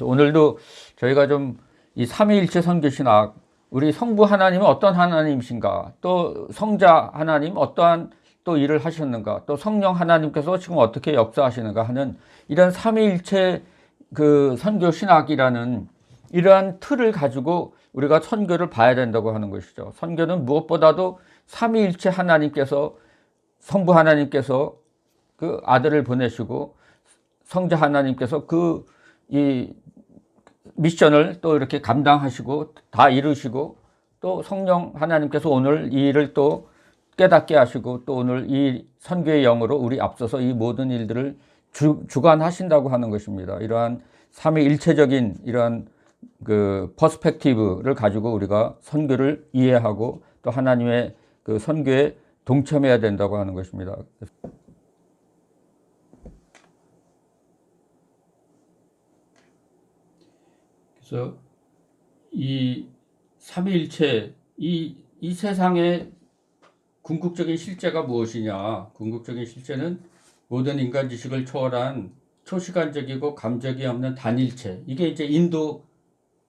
오늘도 저희가 좀 이 삼위일체 선교신학, 우리 성부 하나님은 어떤 하나님이신가, 또 성자 하나님 어떠한 또 일을 하셨는가, 또 성령 하나님께서 지금 어떻게 역사하시는가 하는 이런 삼위일체 그 선교신학이라는 이러한 틀을 가지고 우리가 선교를 봐야 된다고 하는 것이죠. 선교는 무엇보다도 삼위일체 하나님께서, 성부 하나님께서 그 아들을 보내시고 성자 하나님께서 이 미션을 또 이렇게 감당하시고 다 이루시고, 또 성령 하나님께서 오늘 이 일을 또 깨닫게 하시고, 또 오늘 이 선교의 영으로 우리 앞서서 이 모든 일들을 주관하신다고 하는 것입니다. 이러한 삼위일체적인 이러한 그 퍼스펙티브를 가지고 우리가 선교를 이해하고 또 하나님의 그 선교에 동참해야 된다고 하는 것입니다. 그래서 이 삼위일체, 이 세상의 궁극적인 실제가 무엇이냐? 궁극적인 실제는 모든 인간 지식을 초월한 초시간적이고 감적이 없는 단일체. 이게 이제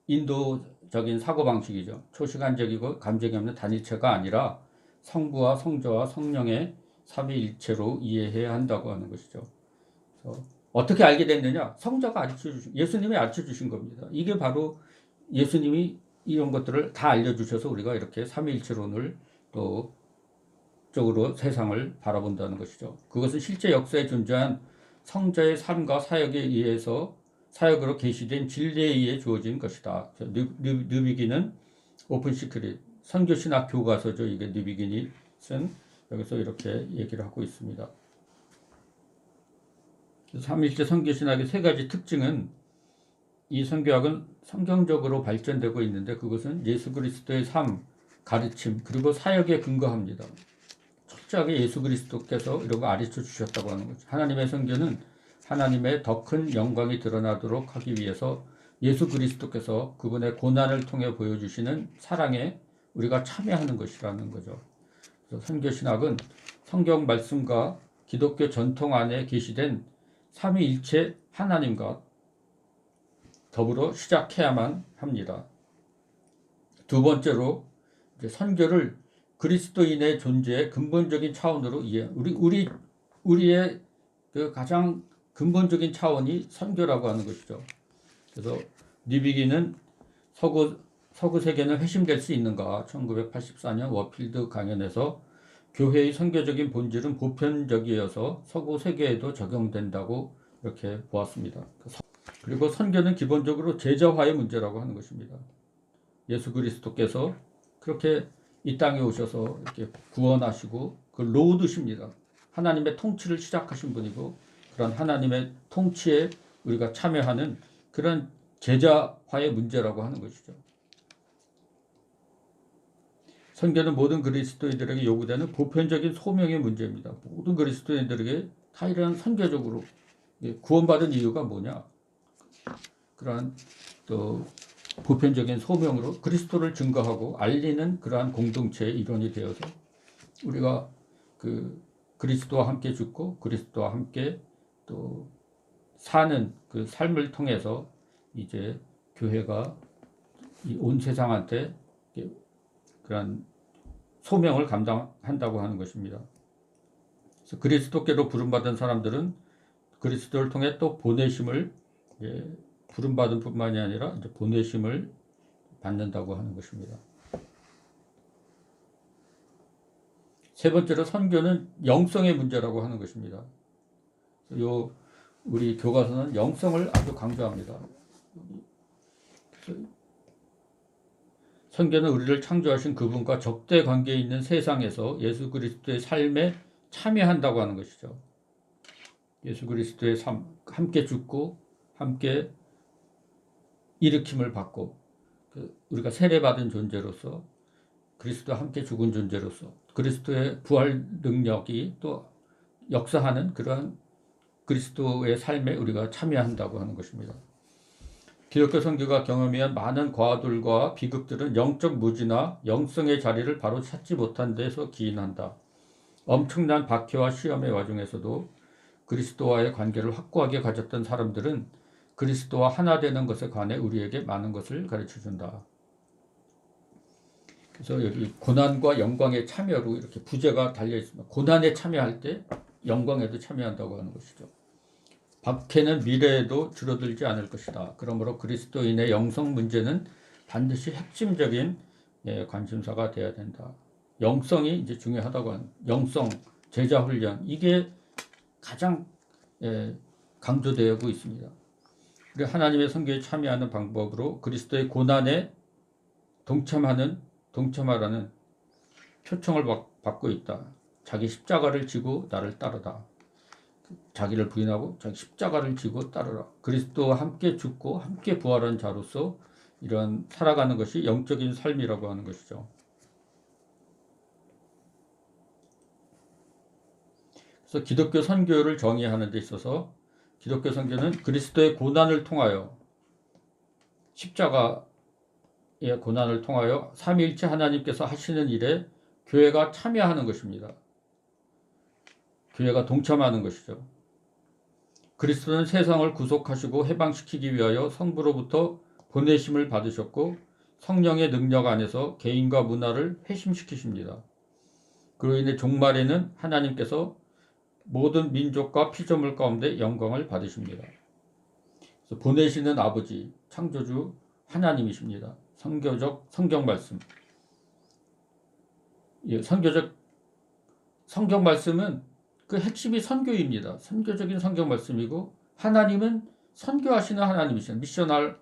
인도적인 사고방식이죠. 초시간적이고 감적이 없는 단일체가 아니라 성부와 성자와 성령의 삼위일체로 이해해야 한다고 하는 것이죠. 그래서 어떻게 알게 됐느냐? 성자가 예수님이 가르쳐 주신 겁니다. 이게 바로 예수님이 이런 것들을 다 알려주셔서 우리가 이렇게 삼위일체론을 또 쪽으로 세상을 바라본다는 것이죠. 그것은 실제 역사에 존재한 성자의 삶과 사역에 의해서 사역으로 계시된 진리에 의해 주어진 것이다. 뉴비긴은 오픈 시크릿, 선교신학 교과서죠. 이게 뉴비긴이 쓴, 여기서 이렇게 얘기를 하고 있습니다. 삼위일체 선교신학의 세 가지 특징은, 이 선교학은 성경적으로 발전되고 있는데 그것은 예수 그리스도의 삶, 가르침, 그리고 사역에 근거합니다. 철저하게 예수 그리스도께서 이런 거 가르쳐 주셨다고 하는 거죠. 하나님의 선교는 하나님의 더 큰 영광이 드러나도록 하기 위해서 예수 그리스도께서 그분의 고난을 통해 보여주시는 사랑에 우리가 참여하는 것이라는 거죠. 그래서 선교신학은 성경 말씀과 기독교 전통 안에 계시된 삼위일체 하나님과 더불어 시작해야만 합니다. 두 번째로, 선교를 그리스도인의 존재의 근본적인 차원으로 우리의 그 가장 근본적인 차원이 선교라고 하는 것이죠. 그래서 뉴비긴은 서구 세계는 회심될 수 있는가? 1984년 워필드 강연에서 교회의 선교적인 본질은 보편적이어서 서구 세계에도 적용된다고 이렇게 보았습니다. 그리고 선교는 기본적으로 제자화의 문제라고 하는 것입니다. 예수 그리스도께서 그렇게 이 땅에 오셔서 이렇게 구원하시고 그 로드십니다. 하나님의 통치를 시작하신 분이고, 그런 하나님의 통치에 우리가 참여하는 그런 제자화의 문제라고 하는 것이죠. 선교는 모든 그리스도인들에게 요구되는 보편적인 소명의 문제입니다. 모든 그리스도인들에게 다 이런 선교적으로 구원받은 이유가 뭐냐? 그러한 또 보편적인 소명으로 그리스도를 증거하고 알리는 그러한 공동체의 일원이 되어서 우리가 그 그리스도와 함께 죽고 그리스도와 함께 또 사는 그 삶을 통해서 이제 교회가 이 온 세상한테 그런 소명을 감당한다고 하는 것입니다. 그래서 그리스도께로 부름받은 사람들은 그리스도를 통해 또 보내심을, 부름받은 뿐만이 아니라 이제 보내심을 받는다고 하는 것입니다. 세 번째로, 선교는 영성의 문제라고 하는 것입니다. 우리 교과서는 영성을 아주 강조합니다. 선교는 우리를 창조하신 그분과 적대 관계에 있는 세상에서 예수 그리스도의 삶에 참여한다고 하는 것이죠. 예수 그리스도의 삶, 함께 죽고 함께 일으킴을 받고, 우리가 세례받은 존재로서, 그리스도와 함께 죽은 존재로서 그리스도의 부활 능력이 또 역사하는 그러한 그리스도의 삶에 우리가 참여한다고 하는 것입니다. 기독교 선교가 경험한 많은 과들과 비극들은 영적 무지나 영성의 자리를 바로 찾지 못한 데서 기인한다. 엄청난 박해와 시험의 와중에서도 그리스도와의 관계를 확고하게 가졌던 사람들은 그리스도와 하나 되는 것에 관해 우리에게 많은 것을 가르쳐 준다. 그래서 여기 고난과 영광의 참여로 이렇게 부제가 달려 있습니다. 고난에 참여할 때 영광에도 참여한다고 하는 것이죠. 박해는 미래에도 줄어들지 않을 것이다. 그러므로 그리스도인의 영성 문제는 반드시 핵심적인 관심사가 되어야 된다. 영성이 이제 중요하다고 하는 영성, 제자 훈련 이게 가장 강조되고 있습니다. 그리고 하나님의 선교에 참여하는 방법으로 그리스도의 고난에 동참하라는 초청을 받고 있다. 자기 십자가를 지고 나를 따르다. 자기를 부인하고 자기 십자가를 지고 따르라. 그리스도와 함께 죽고 함께 부활한 자로서 이런 살아가는 것이 영적인 삶이라고 하는 것이죠. 그래서 기독교 선교를 정의하는 데 있어서 기독교 선교는 그리스도의 고난을 통하여 십자가의 고난을 통하여 삼위일체 하나님께서 하시는 일에 교회가 참여하는 것입니다. 교회가 동참하는 것이죠. 그리스도는 세상을 구속하시고 해방시키기 위하여 성부로부터 보내심을 받으셨고 성령의 능력 안에서 개인과 문화를 회심시키십니다. 그로 인해 종말에는 하나님께서 모든 민족과 피조물 가운데 영광을 받으십니다. 그래서 보내시는 아버지, 창조주 하나님이십니다. 선교적 성경 말씀. 선교적 성경 말씀은 그 핵심이 선교입니다. 선교적인 성경 말씀이고 하나님은 선교하시는 하나님이시죠. 미셔널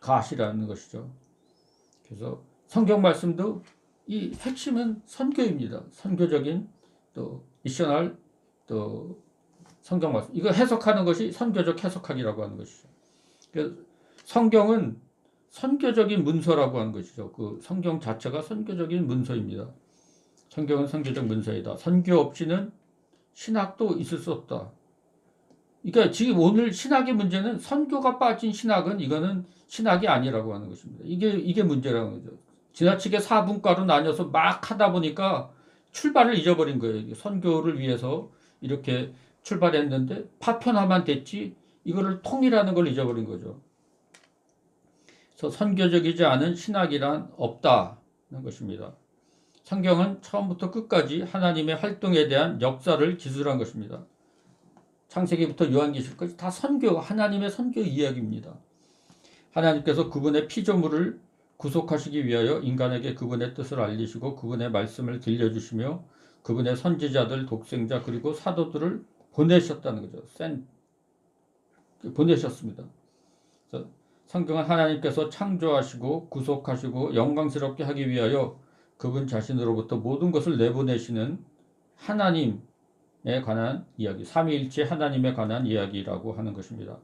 갓이라는 것이죠. 그래서 성경 말씀도 이 핵심은 선교입니다. 선교적인 또 미셔널 또 성경 말씀. 이거 해석하는 것이 선교적 해석하기라고 하는 것이죠. 그래서 성경은 선교적인 문서라고 하는 것이죠. 그 성경 자체가 선교적인 문서입니다. 성경은 선교적 문서이다. 선교 없이는 신학도 있을 수 없다. 그러니까 지금 오늘 신학의 문제는 선교가 빠진 신학은 이거는 신학이 아니라고 하는 것입니다. 이게 문제라는 거죠. 지나치게 사분과로 나뉘어서 막 하다 보니까 출발을 잊어버린 거예요. 선교를 위해서 이렇게 출발했는데 파편화만 됐지 이거를 통일하는 걸 잊어버린 거죠. 그래서 선교적이지 않은 신학이란 없다는 것입니다. 성경은 처음부터 끝까지 하나님의 활동에 대한 역사를 기술한 것입니다. 창세기부터 요한계시록까지 다 선교, 하나님의 선교 이야기입니다. 하나님께서 그분의 피조물을 구속하시기 위하여 인간에게 그분의 뜻을 알리시고 그분의 말씀을 들려주시며 그분의 선지자들, 독생자 그리고 사도들을 보내셨다는 거죠. 보내셨습니다. 성경은 하나님께서 창조하시고 구속하시고 영광스럽게 하기 위하여 그분 자신으로부터 모든 것을 내보내시는 하나님에 관한 이야기, 삼위일체 하나님에 관한 이야기라고 하는 것입니다.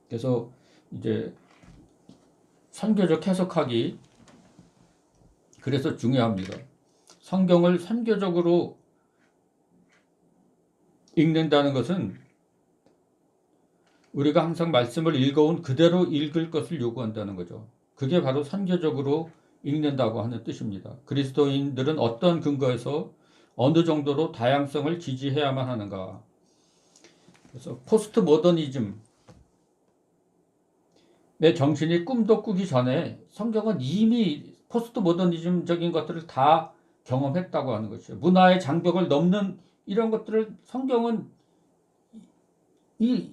그래서 이제 선교적 해석하기 그래서 중요합니다. 성경을 선교적으로 읽는다는 것은 우리가 항상 말씀을 읽어온 그대로 읽을 것을 요구한다는 거죠. 그게 바로 선교적으로 읽는다고 하는 뜻입니다. 그리스도인들은 어떤 근거에서 어느 정도로 다양성을 지지해야만 하는가. 그래서 포스트 모더니즘의 정신이 꿈도 꾸기 전에 성경은 이미 포스트 모더니즘적인 것들을 다 경험했다고 하는 것이죠. 문화의 장벽을 넘는 이런 것들을 성경은 이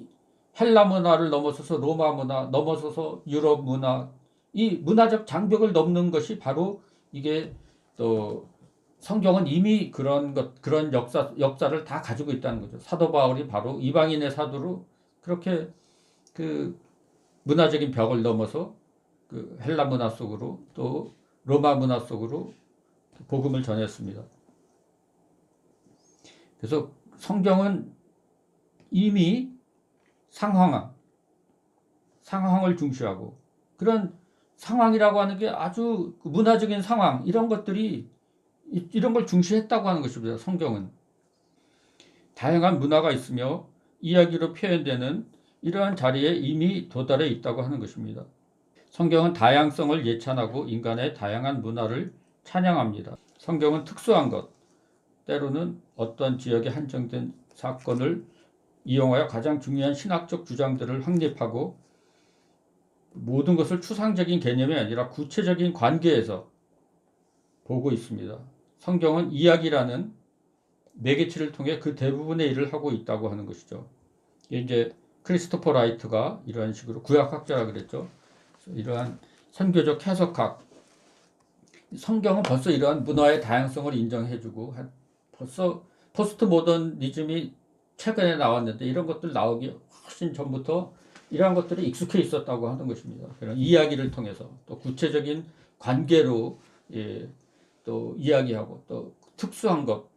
헬라 문화를 넘어서서 로마 문화, 넘어서서 유럽 문화, 이 문화적 장벽을 넘는 것이 바로 이게 또 성경은 이미 그런 역사를 다 가지고 있다는 거죠. 사도 바울이 바로 이방인의 사도로 그렇게 그 문화적인 벽을 넘어서 그 헬라 문화 속으로 또 로마 문화 속으로 복음을 전했습니다. 그래서 성경은 이미 상황을 중시하고 그런 상황이라고 하는 게 아주 문화적인 상황 이런 것들이 이런 걸 중시했다고 하는 것입니다. 성경은 다양한 문화가 있으며 이야기로 표현되는 이러한 자리에 이미 도달해 있다고 하는 것입니다. 성경은 다양성을 예찬하고 인간의 다양한 문화를 찬양합니다. 성경은 특수한 것, 때로는 어떤 지역에 한정된 사건을 이용하여 가장 중요한 신학적 주장들을 확립하고 모든 것을 추상적인 개념이 아니라 구체적인 관계에서 보고 있습니다. 성경은 이야기라는 매개체를 통해 그 대부분의 일을 하고 있다고 하는 것이죠. 이제 크리스토퍼 라이트가 이러한 식으로 구약학자라 그랬죠. 이러한 선교적 해석학, 성경은 벌써 이러한 문화의 다양성을 인정해주고 벌써 포스트 모더니즘이 최근에 나왔는데 이런 것들 나오기 훨씬 전부터 이러한 것들이 익숙해 있었다고 하는 것입니다. 그런 이야기를 통해서 또 구체적인 관계로 또 이야기하고 또 특수한 것,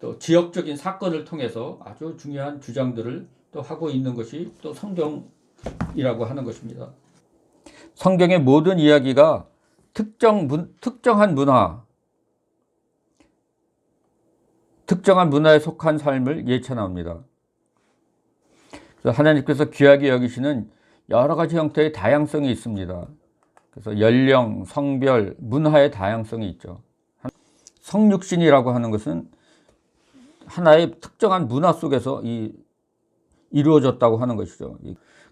또 지역적인 사건을 통해서 아주 중요한 주장들을 또 하고 있는 것이 또 성경이라고 하는 것입니다. 성경의 모든 이야기가 특정한 문화에 속한 삶을 예찬합니다. 하나님께서 귀하게 여기시는 여러 가지 형태의 다양성이 있습니다. 그래서 연령, 성별, 문화의 다양성이 있죠. 성육신이라고 하는 것은 하나의 특정한 문화 속에서 이루어졌다고 하는 것이죠.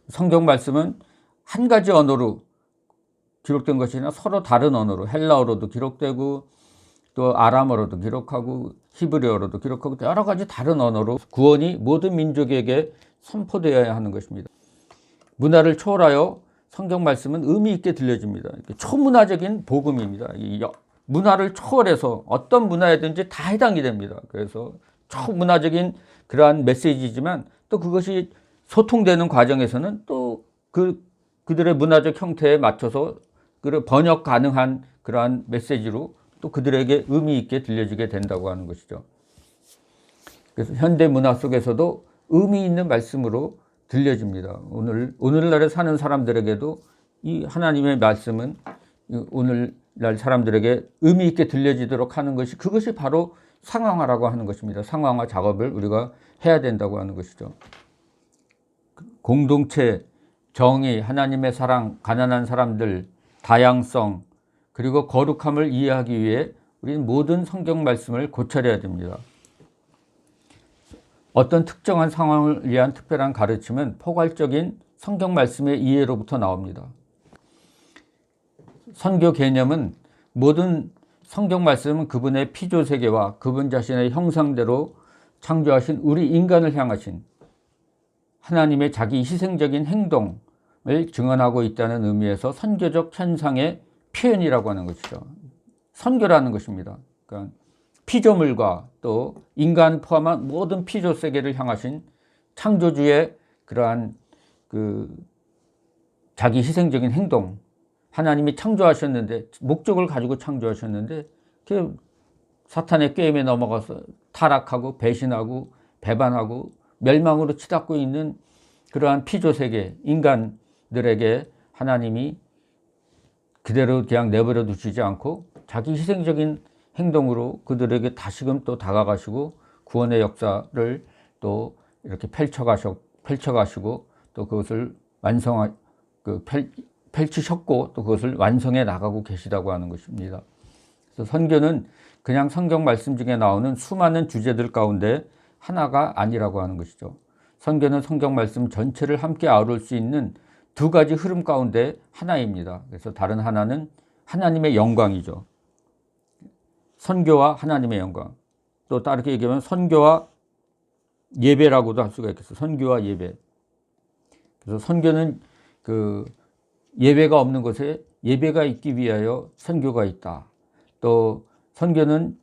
성경 말씀은 한 가지 언어로 기록된 것이 아니라 서로 다른 언어로, 헬라어로도 기록되고 또 아람어로도 기록하고 히브리어로도 기록하고 여러 가지 다른 언어로 구원이 모든 민족에게 선포되어야 하는 것입니다. 문화를 초월하여 성경 말씀은 의미 있게 들려집니다. 초문화적인 복음입니다. 문화를 초월해서 어떤 문화에든지 다 해당이 됩니다. 그래서 초문화적인 그러한 메시지지만 또 그것이 소통되는 과정에서는 또 그들의 문화적 형태에 맞춰서 번역 가능한 그러한 메시지로 또 그들에게 의미 있게 들려지게 된다고 하는 것이죠. 그래서 현대 문화 속에서도 의미 있는 말씀으로 들려집니다. 오늘날에 사는 사람들에게도 이 하나님의 말씀은 오늘날 사람들에게 의미 있게 들려지도록 하는 것이 그것이 바로 상황화라고 하는 것입니다. 상황화 작업을 우리가 해야 된다고 하는 것이죠. 공동체, 정의, 하나님의 사랑, 가난한 사람들, 다양성, 그리고 거룩함을 이해하기 위해 우리는 모든 성경 말씀을 고찰해야 됩니다. 어떤 특정한 상황을 위한 특별한 가르침은 포괄적인 성경 말씀의 이해로부터 나옵니다. 선교 개념은 모든 성경 말씀은 그분의 피조세계와 그분 자신의 형상대로 창조하신 우리 인간을 향하신 하나님의 자기 희생적인 행동을 증언하고 있다는 의미에서 선교적 현상의 표현이라고 하는 것이죠. 선교라는 것입니다. 그러니까 피조물과 또 인간 포함한 모든 피조 세계를 향하신 창조주의 그러한 자기 희생적인 행동, 하나님이 창조하셨는데 목적을 가지고 창조하셨는데 사탄의 게임에 넘어가서 타락하고 배신하고 배반하고 멸망으로 치닫고 있는 그러한 피조 세계 인간들에게 하나님이 그대로 그냥 내버려 두시지 않고 자기 희생적인 행동으로 그들에게 다시금 또 다가가시고 구원의 역사를 또 이렇게 펼쳐가시고 또 그것을 펼치셨고 또 그것을 완성해 나가고 계시다고 하는 것입니다. 그래서 선교는 그냥 성경 말씀 중에 나오는 수많은 주제들 가운데 하나가 아니라고 하는 것이죠. 선교는 성경 말씀 전체를 함께 아우를 수 있는 두 가지 흐름 가운데 하나입니다. 그래서 다른 하나는 하나님의 영광이죠. 선교와 하나님의 영광. 또 다르게 얘기하면 선교와 예배라고도 할 수가 있겠어요. 선교와 예배. 그래서 선교는 예배가 없는 곳에 예배가 있기 위하여 선교가 있다. 또 선교는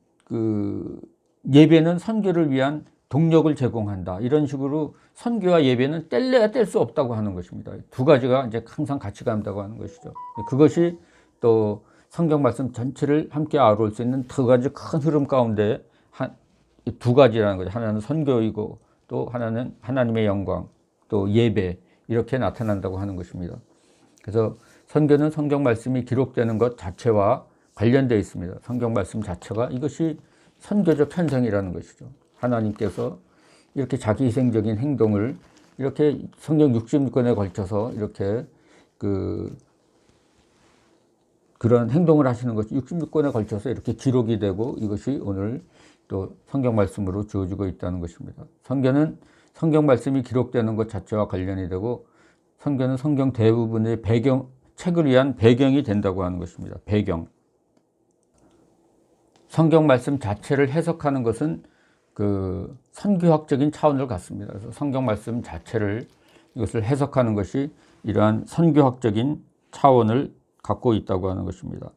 예배는 선교를 위한 동력을 제공한다. 이런 식으로 선교와 예배는 뗄래야 뗄 수 없다고 하는 것입니다. 두 가지가 이제 항상 같이 간다고 하는 것이죠. 그것이 또 성경 말씀 전체를 함께 아우를 수 있는 두 가지 큰 흐름 가운데 두 가지라는 거죠. 하나는 선교이고 또 하나는 하나님의 영광, 또 예배 이렇게 나타난다고 하는 것입니다. 그래서 선교는 성경 말씀이 기록되는 것 자체와 관련되어 있습니다. 성경 말씀 자체가 이것이 선교적 현상이라는 것이죠. 하나님께서 이렇게 자기 희생적인 행동을 이렇게 성경 66권에 걸쳐서 이렇게 그런 행동을 하시는 것이 66권에 걸쳐서 이렇게 기록이 되고 이것이 오늘 또 성경 말씀으로 주어지고 있다는 것입니다. 선교는 성경 말씀이 기록되는 것 자체와 관련이 되고 성경은 성경 대부분의 책을 위한 배경이 된다고 하는 것입니다. 배경. 성경 말씀 자체를 해석하는 것은 그 선교학적인 차원을 갖습니다. 그래서 성경 말씀 자체를 이것을 해석하는 것이 이러한 선교학적인 차원을 갖고 있다고 하는 것입니다.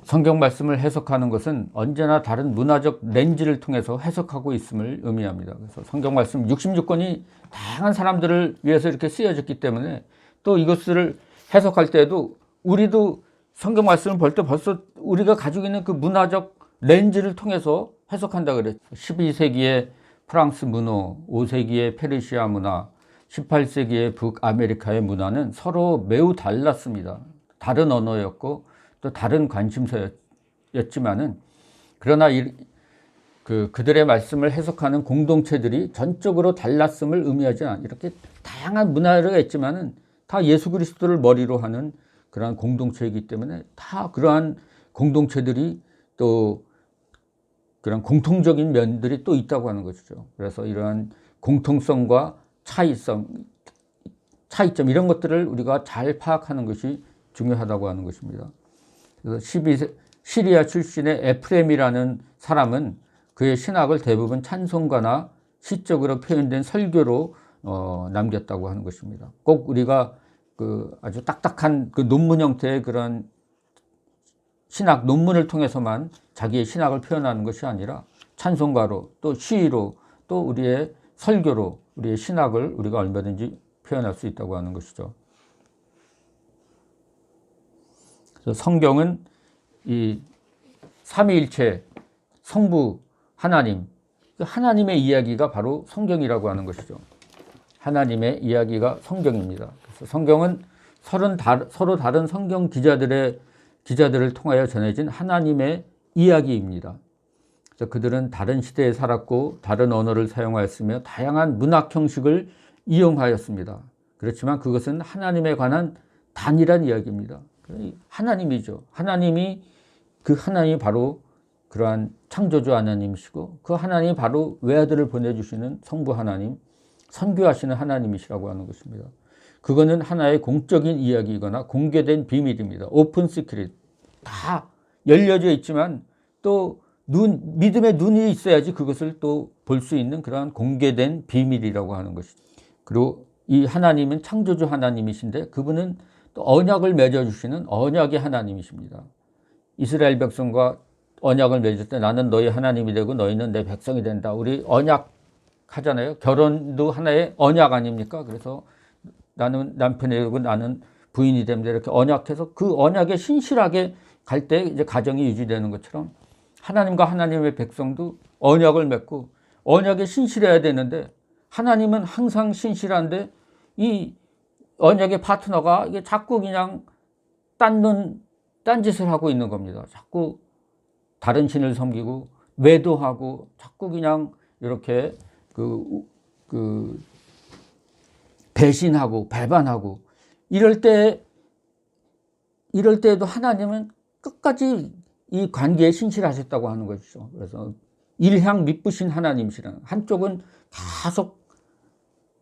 성경 말씀을 해석하는 것은 언제나 다른 문화적 렌즈를 통해서 해석하고 있음을 의미합니다. 그래서 성경 말씀 66권이 다양한 사람들을 위해서 이렇게 쓰여졌기 때문에 또 이것을 해석할 때에도 우리도 성경 말씀을 볼 때 벌써 우리가 가지고 있는 그 문화적 렌즈를 통해서 해석한다 그랬죠. 12세기의 프랑스 문호, 5세기의 페르시아 문화, 18세기의 북아메리카의 문화는 서로 매우 달랐습니다. 다른 언어였고 또 다른 관심사였지만은 그러나 그들의 말씀을 해석하는 공동체들이 전적으로 달랐음을 의미하지 않아. 이렇게 다양한 문화가 있지만은 다 예수 그리스도를 머리로 하는 그러한 공동체이기 때문에 다 그러한 공동체들이 또 그런 공통적인 면들이 또 있다고 하는 것이죠. 그래서 이러한 공통성과 차이점 이런 것들을 우리가 잘 파악하는 것이 중요하다고 하는 것입니다. 그래서 시리아 출신의 에프렘이라는 사람은 그의 신학을 대부분 찬송가나 시적으로 표현된 설교로 남겼다고 하는 것입니다. 꼭 우리가 그 아주 딱딱한 그 논문 형태의 그런 신학 논문을 통해서만 자기의 신학을 표현하는 것이 아니라 찬송가로 또 시로 또 우리의 설교로 우리의 신학을 우리가 얼마든지 표현할 수 있다고 하는 것이죠. 그래서 성경은 이 삼위일체 성부 하나님, 하나님의 이야기가 바로 성경이라고 하는 것이죠. 하나님의 이야기가 성경입니다. 그래서 성경은 서로 다른 성경 기자들을 통하여 전해진 하나님의 이야기입니다. 그래서 그들은 다른 시대에 살았고 다른 언어를 사용하였으며 다양한 문학 형식을 이용하였습니다. 그렇지만 그것은 하나님에 관한 단일한 이야기입니다. 하나님이죠. 하나님이 바로 그러한 창조주 하나님이시고 그 하나님이 바로 외아들을 보내주시는 성부 하나님, 선교하시는 하나님이시라고 하는 것입니다. 그거는 하나의 공적인 이야기이거나 공개된 비밀입니다. 오픈 시크릿. 다 열려져 있지만 또 믿음의 눈이 있어야지 그것을 또 볼 수 있는 그러한 공개된 비밀이라고 하는 것이죠. 그리고 이 하나님은 창조주 하나님이신데 그분은 또 언약을 맺어주시는 언약의 하나님이십니다. 이스라엘 백성과 언약을 맺을 때 나는 너희 하나님이 되고 너희는 내 백성이 된다. 우리 언약 하잖아요. 결혼도 하나의 언약 아닙니까? 그래서 나는 남편이 되고 나는 부인이 됩니다. 이렇게 언약해서 그 언약에 신실하게 갈 때 이제 가정이 유지되는 것처럼 하나님과 하나님의 백성도 언약을 맺고 언약에 신실해야 되는데 하나님은 항상 신실한데 이 언약의 파트너가 이게 자꾸 그냥 딴짓을 하고 있는 겁니다. 자꾸 다른 신을 섬기고 외도하고 자꾸 그냥 이렇게 배신하고 배반하고 이럴 때에도 하나님은 끝까지 이 관계에 신실하셨다고 하는 것이죠. 그래서 일향 미쁘신 하나님이시라는 한쪽은 계속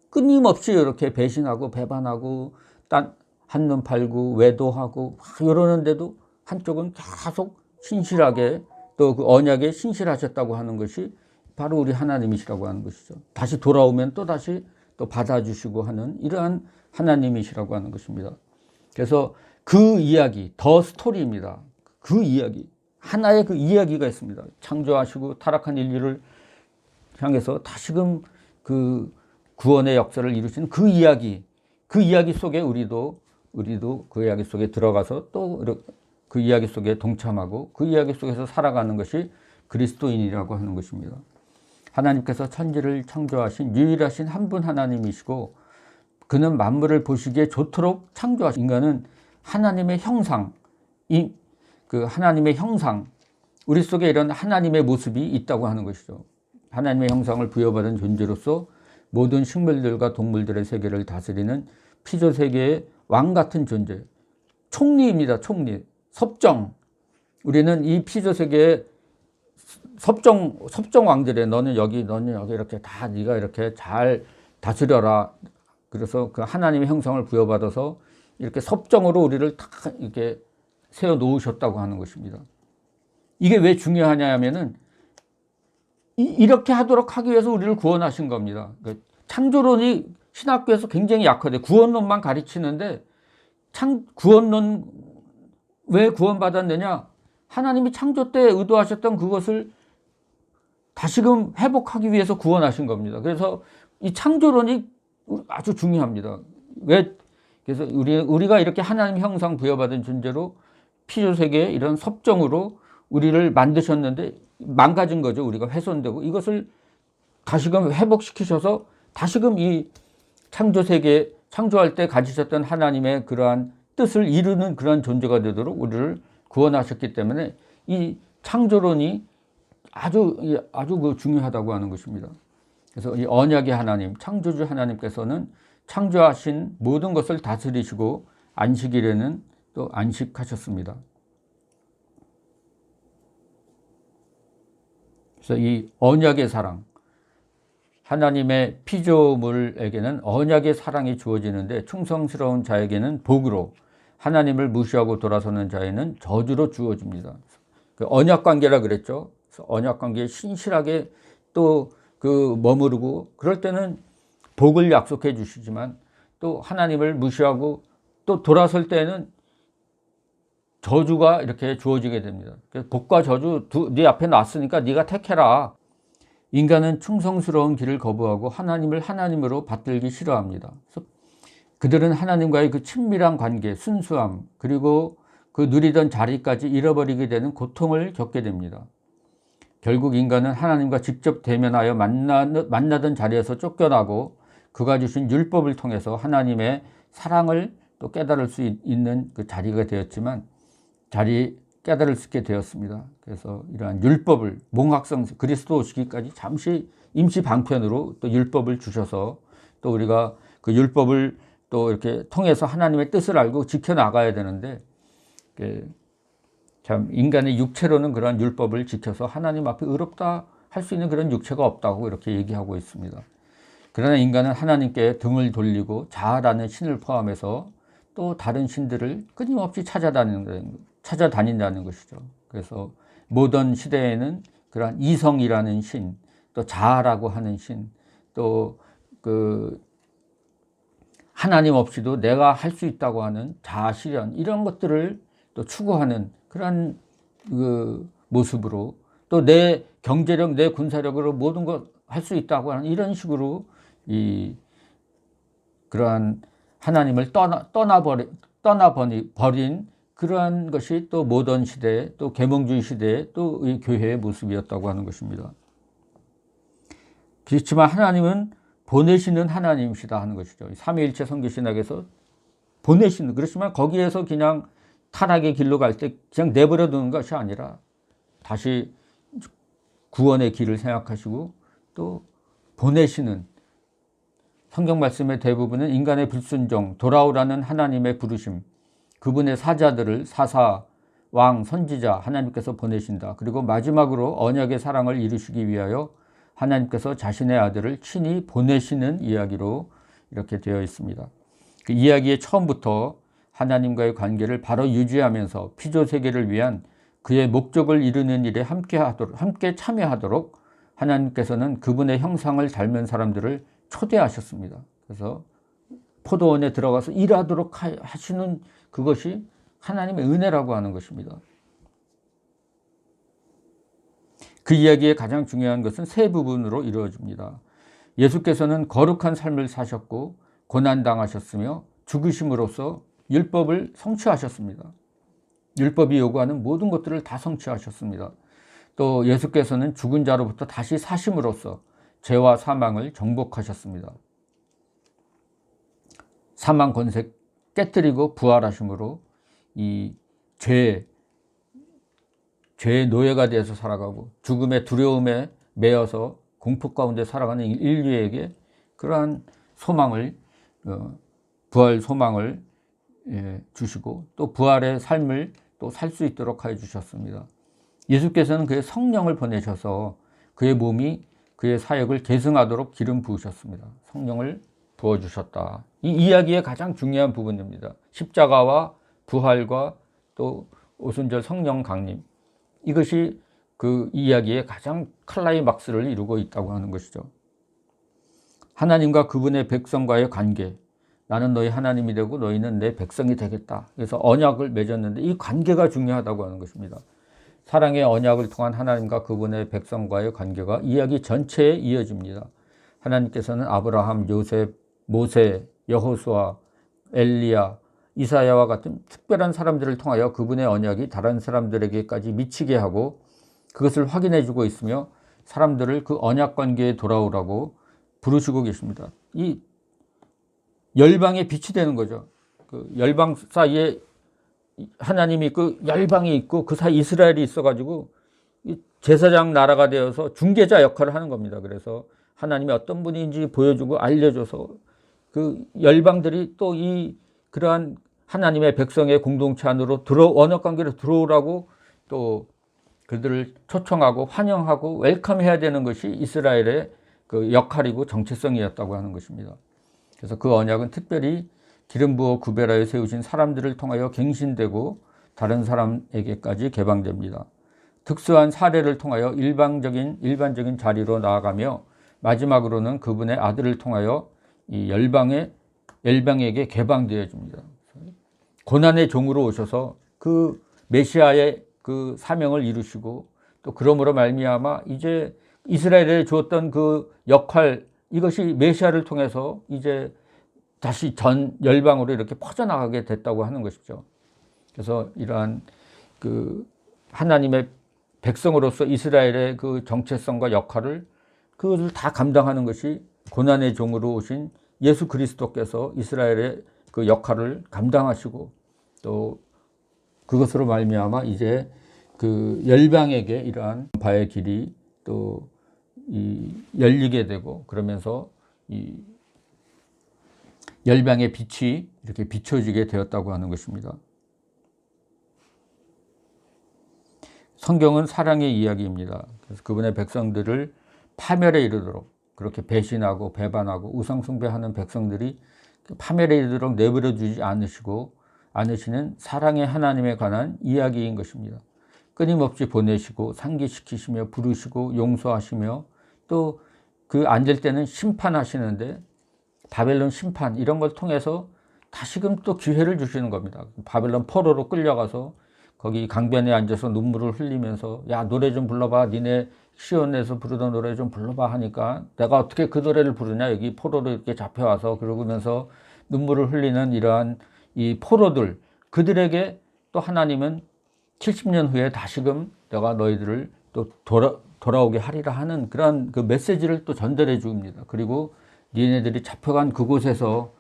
끊임없이 이렇게 배신하고 배반하고 한눈 팔고 외도하고 막 이러는데도 한쪽은 계속 신실하게 또 그 언약에 신실하셨다고 하는 것이 바로 우리 하나님이시라고 하는 것이죠. 다시 돌아오면 또 다시 또 받아주시고 하는 이러한 하나님이시라고 하는 것입니다. 그래서 그 이야기, 더 스토리입니다. 그 이야기, 하나의 그 이야기가 있습니다. 창조하시고 타락한 인류를 향해서 다시금 그 구원의 역사를 이루신 그 이야기 속에 우리도 그 이야기 속에 들어가서 또 그 이야기 속에 동참하고 그 이야기 속에서 살아가는 것이 그리스도인이라고 하는 것입니다. 하나님께서 천지를 창조하신 유일하신 한 분 하나님이시고 그는 만물을 보시기에 좋도록 창조하신 인간은 하나님의 형상, 하나님의 형상, 우리 속에 이런 하나님의 모습이 있다고 하는 것이죠. 하나님의 형상을 부여받은 존재로서 모든 식물들과 동물들의 세계를 다스리는 피조 세계의 왕 같은 존재, 총리입니다. 총리, 섭정. 우리는 이 피조 세계의 섭정 왕들에 너는 여기 이렇게 다 네가 이렇게 잘 다스려라. 그래서 그 하나님의 형상을 부여받아서 이렇게 섭정으로 우리를 다 이렇게 세워 놓으셨다고 하는 것입니다. 이게 왜 중요하냐 하면은 이렇게 하도록 하기 위해서 우리를 구원하신 겁니다. 창조론이 신학교에서 굉장히 약하대. 구원론만 가르치는데 구원론 왜 구원받았느냐? 하나님이 창조 때 의도하셨던 그것을 다시금 회복하기 위해서 구원하신 겁니다. 그래서 이 창조론이 아주 중요합니다. 그래서 우리가 이렇게 하나님 형상 부여받은 존재로 피조세계에 이런 섭정으로 우리를 만드셨는데 망가진 거죠. 우리가 훼손되고 이것을 다시금 회복시키셔서 다시금 이 창조세계 창조할 때 가지셨던 하나님의 그러한 뜻을 이루는 그런 존재가 되도록 우리를 구원하셨기 때문에 이 창조론이 아주 중요하다고 하는 것입니다. 그래서 이 언약의 하나님, 창조주 하나님께서는 창조하신 모든 것을 다스리시고 안식일에는 또 안식하셨습니다. 그래서 이 언약의 사랑, 하나님의 피조물에게는 언약의 사랑이 주어지는데 충성스러운 자에게는 복으로, 하나님을 무시하고 돌아서는 자에는 저주로 주어집니다. 그 언약 관계라 그랬죠. 그래서 언약 관계에 신실하게 또 머무르고 그럴 때는 복을 약속해 주시지만 또 하나님을 무시하고 또 돌아설 때는 저주가 이렇게 주어지게 됩니다. 복과 저주 네 앞에 놨으니까 네가 택해라. 인간은 충성스러운 길을 거부하고 하나님을 하나님으로 받들기 싫어합니다. 그래서 그들은 하나님과의 그 친밀한 관계, 순수함, 그리고 그 누리던 자리까지 잃어버리게 되는 고통을 겪게 됩니다. 결국 인간은 하나님과 직접 대면하여 만나던 자리에서 쫓겨나고 그가 주신 율법을 통해서 하나님의 사랑을 또 깨달을 수 있는 그 자리가 되었지만 깨달을 수 있게 되었습니다. 그래서 이러한 율법을 몽학성 그리스도 오시기까지 잠시 임시 방편으로 또 율법을 주셔서 또 우리가 그 율법을 또 이렇게 통해서 하나님의 뜻을 알고 지켜나가야 되는데 참 인간의 육체로는 그런 율법을 지켜서 하나님 앞에 의롭다 할 수 있는 그런 육체가 없다고 이렇게 얘기하고 있습니다. 그러나 인간은 하나님께 등을 돌리고 자아라는 신을 포함해서 또 다른 신들을 끊임없이 찾아다닌다는 것이죠. 그래서 모던 시대에는 그런 이성이라는 신, 또 자아라고 하는 신, 또 하나님 없이도 내가 할 수 있다고 하는 자아 실현 이런 것들을 또 추구하는 그런 모습으로 또 내 경제력, 내 군사력으로 모든 것 할 수 있다고 하는 이런 식으로 그러한 하나님을 떠나버린 그러한 것이 또 모던 시대, 또 계몽주의 시대의 또 이 교회의 모습이었다고 하는 것입니다. 그렇지만 하나님은 보내시는 하나님이시다 하는 것이죠. 삼위일체 선교신학에서 보내시는, 그렇지만 거기에서 그냥 타락의 길로 갈 때 그냥 내버려 두는 것이 아니라 다시 구원의 길을 생각하시고 또 보내시는, 성경 말씀의 대부분은 인간의 불순종, 돌아오라는 하나님의 부르심, 그분의 사자들을 사사, 왕, 선지자 하나님께서 보내신다. 그리고 마지막으로 언약의 사랑을 이루시기 위하여 하나님께서 자신의 아들을 친히 보내시는 이야기로 이렇게 되어 있습니다. 그 이야기의 처음부터 하나님과의 관계를 바로 유지하면서 피조세계를 위한 그의 목적을 이루는 일에 함께 참여하도록 하나님께서는 그분의 형상을 닮은 사람들을 초대하셨습니다. 그래서 포도원에 들어가서 일하도록 하시는 그것이 하나님의 은혜라고 하는 것입니다. 그 이야기의 가장 중요한 것은 세 부분으로 이루어집니다. 예수께서는 거룩한 삶을 사셨고 고난당하셨으며 죽으심으로써 율법을 성취하셨습니다. 율법이 요구하는 모든 것들을 다 성취하셨습니다. 또 예수께서는 죽은 자로부터 다시 사심으로써 죄와 사망을 정복하셨습니다. 사망 권세 깨뜨리고 부활하심으로 이 죄의 노예가 되어서 살아가고 죽음의 두려움에 매여서 공포 가운데 살아가는 인류에게 그러한 소망을, 부활 소망을 주시고 또 부활의 삶을 또 살 수 있도록 하여 주셨습니다. 예수께서는 그의 성령을 보내셔서 그의 몸이 그의 사역을 계승하도록 기름 부으셨습니다. 성령을 부어주셨다. 이 이야기의 가장 중요한 부분입니다. 십자가와 부활과 또 오순절 성령 강림, 이것이 그 이야기의 가장 클라이막스를 이루고 있다고 하는 것이죠. 하나님과 그분의 백성과의 관계, 나는 너희 하나님이 되고 너희는 내 백성이 되겠다. 그래서 언약을 맺었는데 이 관계가 중요하다고 하는 것입니다. 사랑의 언약을 통한 하나님과 그분의 백성과의 관계가 이야기 전체에 이어집니다. 하나님께서는 아브라함, 요셉, 모세, 여호수아, 엘리야, 이사야와 같은 특별한 사람들을 통하여 그분의 언약이 다른 사람들에게까지 미치게 하고 그것을 확인해 주고 있으며 사람들을 그 언약 관계에 돌아오라고 부르시고 계십니다. 이 열방의 빛이 되는 거죠. 그 열방 사이에 하나님이 그 열방이 있고 그 사이 이스라엘이 있어가지고 제사장 나라가 되어서 중개자 역할을 하는 겁니다. 그래서 하나님이 어떤 분인지 보여주고 알려줘서 그 열방들이 또 이 그러한 하나님의 백성의 공동체 안으로 언약 관계로 들어오라고 또 그들을 초청하고 환영하고 웰컴해야 되는 것이 이스라엘의 그 역할이고 정체성이었다고 하는 것입니다. 그래서 그 언약은 특별히 기름 부어 구별하여 세우신 사람들을 통하여 갱신되고 다른 사람에게까지 개방됩니다. 특수한 사례를 통하여 일반적인 자리로 나아가며 마지막으로는 그분의 아들을 통하여 이 열방에게 개방되어집니다. 고난의 종으로 오셔서 그 메시아의 그 사명을 이루시고 또 그러므로 말미암아 이제 이스라엘에 주었던 그 역할, 이것이 메시아를 통해서 이제 다시 전 열방으로 이렇게 퍼져나가게 됐다고 하는 것이죠. 그래서 이러한 그 하나님의 백성으로서 이스라엘의 그 정체성과 역할을 그것을 다 감당하는 것이 고난의 종으로 오신 예수 그리스도께서 이스라엘의 그 역할을 감당하시고 또 그것으로 말미암아 이제 그 열방에게 이러한 바의 길이 또 열리게 되고 그러면서 이 열방의 빛이 이렇게 비춰지게 되었다고 하는 것입니다. 성경은 사랑의 이야기입니다. 그래서 그분의 백성들을 파멸에 이르도록 그렇게 배신하고 배반하고 우상숭배하는 백성들이 파멸에 이르도록 내버려 두지 않으시는 사랑의 하나님에 관한 이야기인 것입니다. 끊임없이 보내시고 상기시키시며 부르시고 용서하시며 또 그 안 될 때는 심판하시는데 바벨론 심판 이런 걸 통해서 다시금 또 기회를 주시는 겁니다. 바벨론 포로로 끌려가서 거기 강변에 앉아서 눈물을 흘리면서 야 노래 좀 불러봐, 니네 시온에서 부르던 노래 좀 불러봐 하니까 내가 어떻게 그 노래를 부르냐, 여기 포로로 이렇게 잡혀와서. 그러면서 눈물을 흘리는 이러한 이 포로들, 그들에게 또 하나님은 70년 후에 다시금 내가 너희들을 또 돌아오게 하리라 하는 그런 그 메시지를 또 전달해 줍니다. 그리고 니네들이 잡혀간 그곳에서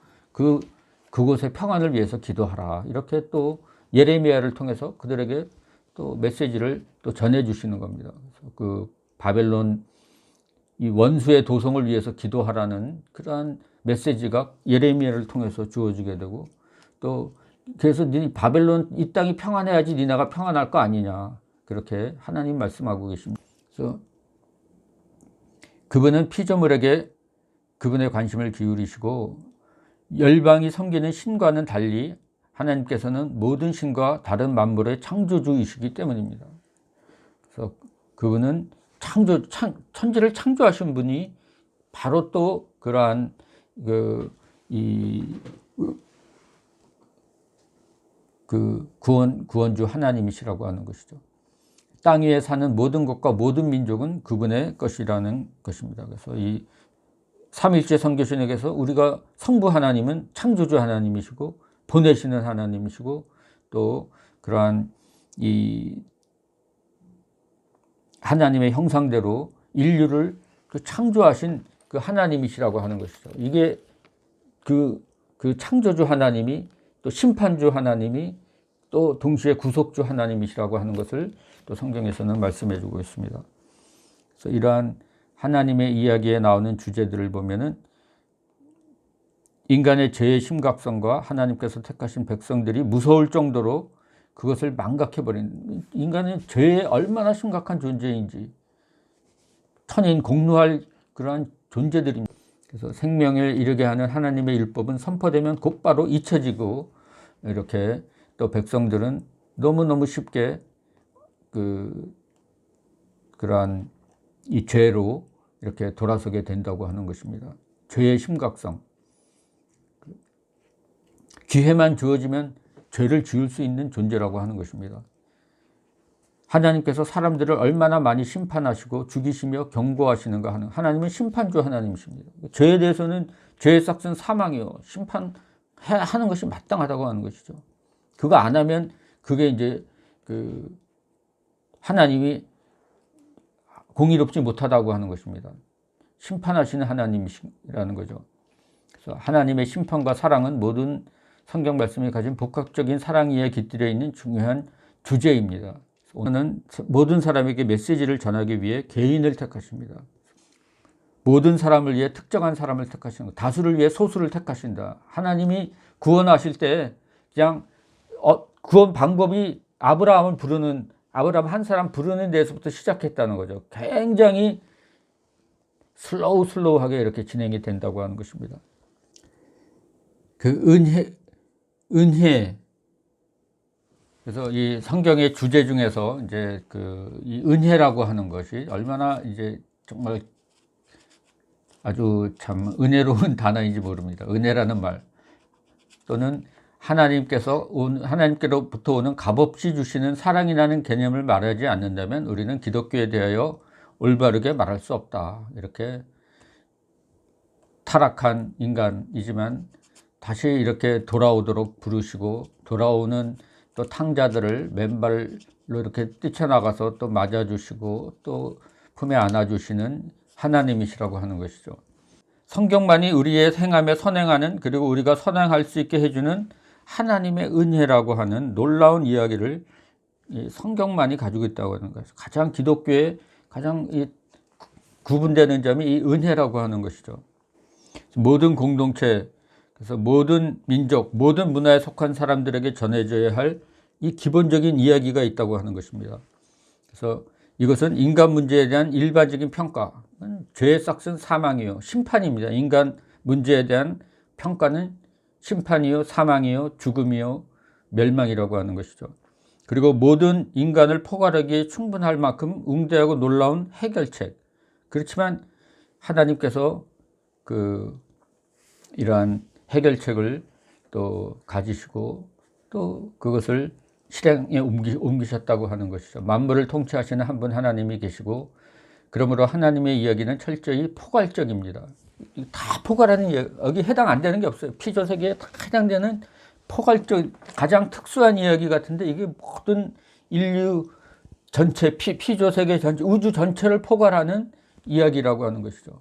그곳의 평안을 위해서 기도하라, 이렇게 또 예레미야를 통해서 그들에게 또 메시지를 또 전해 주시는 겁니다. 그래서 그 바벨론 이 원수의 도성을 위해서 기도하라는 그러한 메시지가 예레미야를 통해서 주어지게 되고 또 그래서 네 바벨론 이 땅이 평안해야지 니네가 평안할 거 아니냐, 그렇게 하나님 말씀하고 계십니다. 그래서 그분은 피조물에게 그분의 관심을 기울이시고 열방이 섬기는 신과는 달리 하나님께서는 모든 신과 다른 만물의 창조주이시기 때문입니다. 그래서 그분은 천지를 창조하신 분이 바로 또 그러한 구원주 하나님이시라고 하는 것이죠. 땅 위에 사는 모든 것과 모든 민족은 그분의 것이라는 것입니다. 그래서 이 삼일째 선교신에게서 우리가 성부 하나님은 창조주 하나님이시고 보내시는 하나님이시고 또 그러한 이 하나님의 형상대로 인류를 창조하신 그 하나님이시라고 하는 것이죠. 이게 그 창조주 하나님이 또 심판주 하나님이 또 동시에 구속주 하나님이시라고 하는 것을 또 성경에서는 말씀해 주고 있습니다. 그래서 이러한 하나님의 이야기에 나오는 주제들을 보면은 인간의 죄의 심각성과 하나님께서 택하신 백성들이 무서울 정도로 그것을 망각해버린, 인간은 죄에 얼마나 심각한 존재인지 천인공노할 그러한 존재들입니다. 그래서 생명에 이르게 하는 하나님의 율법은 선포되면 곧바로 잊혀지고, 이렇게 또 백성들은 너무너무 쉽게 그러한 이 죄로 이렇게 돌아서게 된다고 하는 것입니다. 죄의 심각성. 기회만 주어지면 죄를 지을 수 있는 존재라고 하는 것입니다. 하나님께서 사람들을 얼마나 많이 심판하시고 죽이시며 경고하시는가 하는, 하나님은 심판주 하나님이십니다. 죄에 대해서는 죄의 삭은 사망이요, 심판하는 것이 마땅하다고 하는 것이죠. 그거 안 하면 그게 이제 하나님이 공의롭지 못하다고 하는 것입니다. 심판하시는 하나님이라는 거죠. 그래서 하나님의 심판과 사랑은 모든 성경 말씀이 가진 복합적인 사랑의에 깃들여 있는 중요한 주제입니다. 오늘은 모든 사람에게 메시지를 전하기 위해 개인을 택하십니다. 모든 사람을 위해 특정한 사람을 택하시는 것, 다수를 위해 소수를 택하신다. 하나님이 구원하실 때 그냥 구원 방법이 아브라함 한 사람 부르는 데서부터 시작했다는 거죠. 굉장히 슬로우하게 이렇게 진행이 된다고 하는 것입니다. 은혜. 그래서 이 성경의 주제 중에서 이제 이 은혜라고 하는 것이 얼마나 이제 정말 아주 참 은혜로운 단어인지 모릅니다. 은혜라는 말, 또는 하나님께로부터 오는 값없이 주시는 사랑이라는 개념을 말하지 않는다면 우리는 기독교에 대하여 올바르게 말할 수 없다. 이렇게 타락한 인간이지만 다시 이렇게 돌아오도록 부르시고, 돌아오는 또 탕자들을 맨발로 이렇게 뛰쳐나가서 또 맞아주시고 또 품에 안아주시는 하나님이시라고 하는 것이죠. 성경만이 우리의 행함에 선행하는, 그리고 우리가 선행할 수 있게 해주는 하나님의 은혜라고 하는 놀라운 이야기를 성경만이 가지고 있다고 하는 것이죠. 가장 기독교의 가장 구분되는 점이 이 은혜라고 하는 것이죠. 모든 공동체, 그래서 모든 민족, 모든 문화에 속한 사람들에게 전해져야 할 이 기본적인 이야기가 있다고 하는 것입니다. 그래서 이것은 인간 문제에 대한 일반적인 평가, 죄의 삭은 사망이요, 심판입니다. 인간 문제에 대한 평가는 심판이요, 사망이요, 죽음이요, 멸망이라고 하는 것이죠. 그리고 모든 인간을 포괄하기에 충분할 만큼 웅대하고 놀라운 해결책. 그렇지만 하나님께서 이러한 해결책을 또 가지시고 또 그것을 실행에 옮기셨다고 하는 것이죠. 만물을 통치하시는 한 분 하나님이 계시고, 그러므로 하나님의 이야기는 철저히 포괄적입니다. 다 포괄하는 이야기, 여기 해당 안 되는 게 없어요. 피조세계에 다 해당되는 포괄적, 가장 특수한 이야기 같은데, 이게 모든 인류 전체, 피조세계 전체, 우주 전체를 포괄하는 이야기라고 하는 것이죠.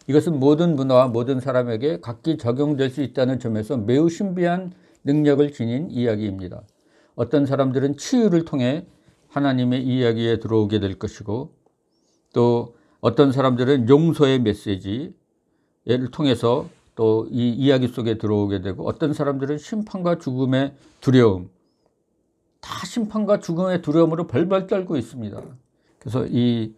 이것은 모든 문화와 모든 사람에게 각기 적용될 수 있다는 점에서 매우 신비한 능력을 지닌 이야기입니다. 어떤 사람들은 치유를 통해 하나님의 이야기에 들어오게 될 것이고, 또 어떤 사람들은 용서의 메시지를 통해서 또 이 이야기 속에 들어오게 되고, 어떤 사람들은 심판과 죽음의 두려움, 다 심판과 죽음의 두려움으로 벌벌 떨고 있습니다. 그래서 이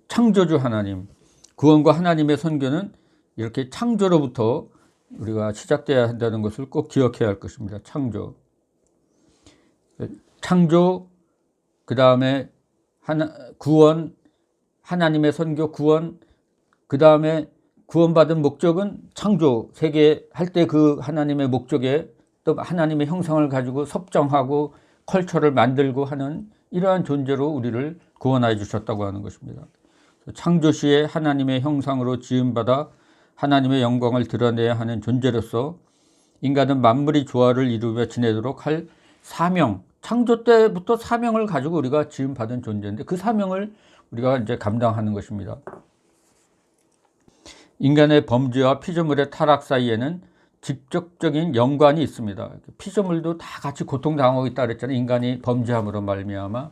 창조주 하나님, 구원과 하나님의 선교는 이렇게 창조로부터 우리가 시작돼야 한다는 것을 꼭 기억해야 할 것입니다. 창조, 그 다음에 구원, 하나님의 선교, 구원, 그 다음에 구원받은 목적은 창조, 세계 할 때 그 하나님의 목적에 또 하나님의 형상을 가지고 섭정하고 컬처를 만들고 하는 이러한 존재로 우리를 구원하여 주셨다고 하는 것입니다. 창조시에 하나님의 형상으로 지음받아 하나님의 영광을 드러내야 하는 존재로서 인간은 만물이 조화를 이루며 지내도록 할 사명, 창조 때부터 사명을 가지고 우리가 지음받은 존재인데, 그 사명을 우리가 이제 감당하는 것입니다. 인간의 범죄와 피조물의 타락 사이에는 직접적인 연관이 있습니다. 피조물도 다 같이 고통당하고 있다 그랬잖아요. 인간이 범죄함으로 말미암아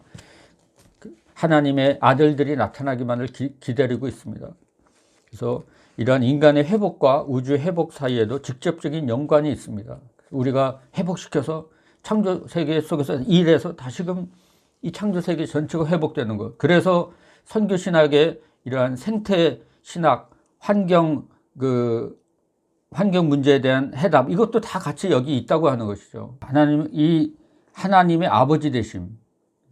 하나님의 아들들이 나타나기만을 기다리고 있습니다. 그래서 이러한 인간의 회복과 우주의 회복 사이에도 직접적인 연관이 있습니다. 우리가 회복시켜서 창조 세계 속에서 일해서 다시금 이 창조 세계 전체가 회복되는 것. 그래서 선교 신학의 이러한 생태 신학, 환경 문제에 대한 해답, 이것도 다 같이 여기 있다고 하는 것이죠. 이 하나님의 아버지 되심.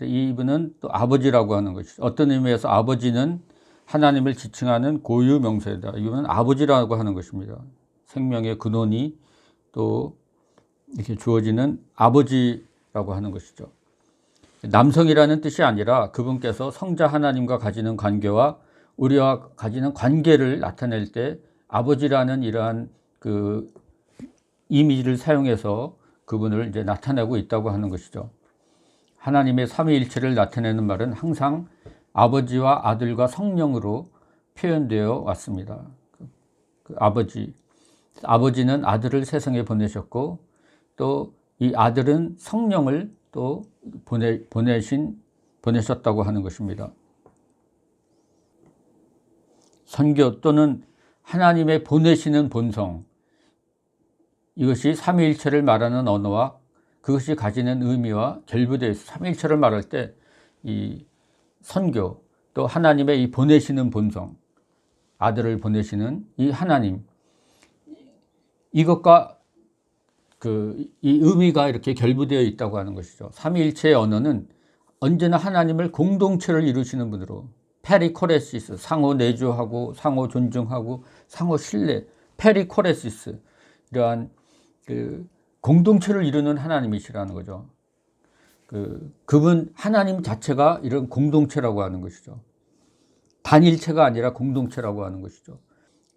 이분은 또 아버지라고 하는 것이죠. 어떤 의미에서 아버지는 하나님을 지칭하는 고유 명사이다. 이분은 아버지라고 하는 것입니다. 생명의 근원이 또 이렇게 주어지는 아버지라고 하는 것이죠. 남성이라는 뜻이 아니라 그분께서 성자 하나님과 가지는 관계와 우리와 가지는 관계를 나타낼 때 아버지라는 이러한 그 이미지를 사용해서 그분을 이제 나타내고 있다고 하는 것이죠. 하나님의 삼위일체를 나타내는 말은 항상 아버지와 아들과 성령으로 표현되어 왔습니다. 그 아버지는 아들을 세상에 보내셨고 또 이 아들은 성령을 또 보내셨다고 하는 것입니다. 선교 또는 하나님의 보내시는 본성, 이것이 삼위일체를 말하는 언어와 그것이 가지는 의미와 결부되어 있어. 삼위일체를 말할 때 이 선교 또 하나님의 이 보내시는 본성, 아들을 보내시는 이 하나님, 이것과 이 의미가 이렇게 결부되어 있다고 하는 것이죠. 삼위일체의 언어는 언제나 하나님을 공동체를 이루시는 분으로 페리코레시스, 상호 내주하고 상호 존중하고 상호 신뢰, 페리코레시스, 이러한 공동체를 이루는 하나님이시라는 거죠. 그분 하나님 자체가 이런 공동체라고 하는 것이죠. 단일체가 아니라 공동체라고 하는 것이죠.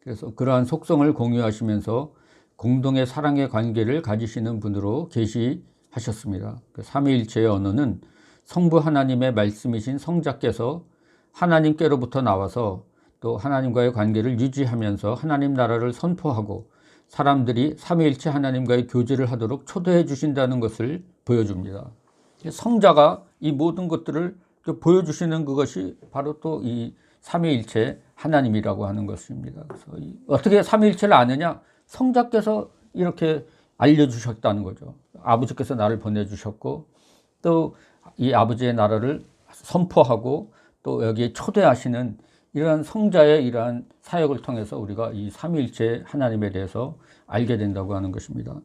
그래서 그러한 속성을 공유하시면서 공동의 사랑의 관계를 가지시는 분으로 계시하셨습니다. 삼위일체의 언어는 성부 하나님의 말씀이신 성자께서 하나님께로부터 나와서 또 하나님과의 관계를 유지하면서 하나님 나라를 선포하고 사람들이 삼위일체 하나님과의 교제를 하도록 초대해 주신다는 것을 보여줍니다. 성자가 이 모든 것들을 보여주시는 그것이 바로 또 이 삼위일체 하나님이라고 하는 것입니다. 그래서 어떻게 삼위일체를 아느냐? 성자께서 이렇게 알려주셨다는 거죠. 아버지께서 나를 보내주셨고 또 이 아버지의 나라를 선포하고 또 여기에 초대하시는 이러한 성자의 이러한 사역을 통해서 우리가 이 삼위일체 하나님에 대해서 알게 된다고 하는 것입니다.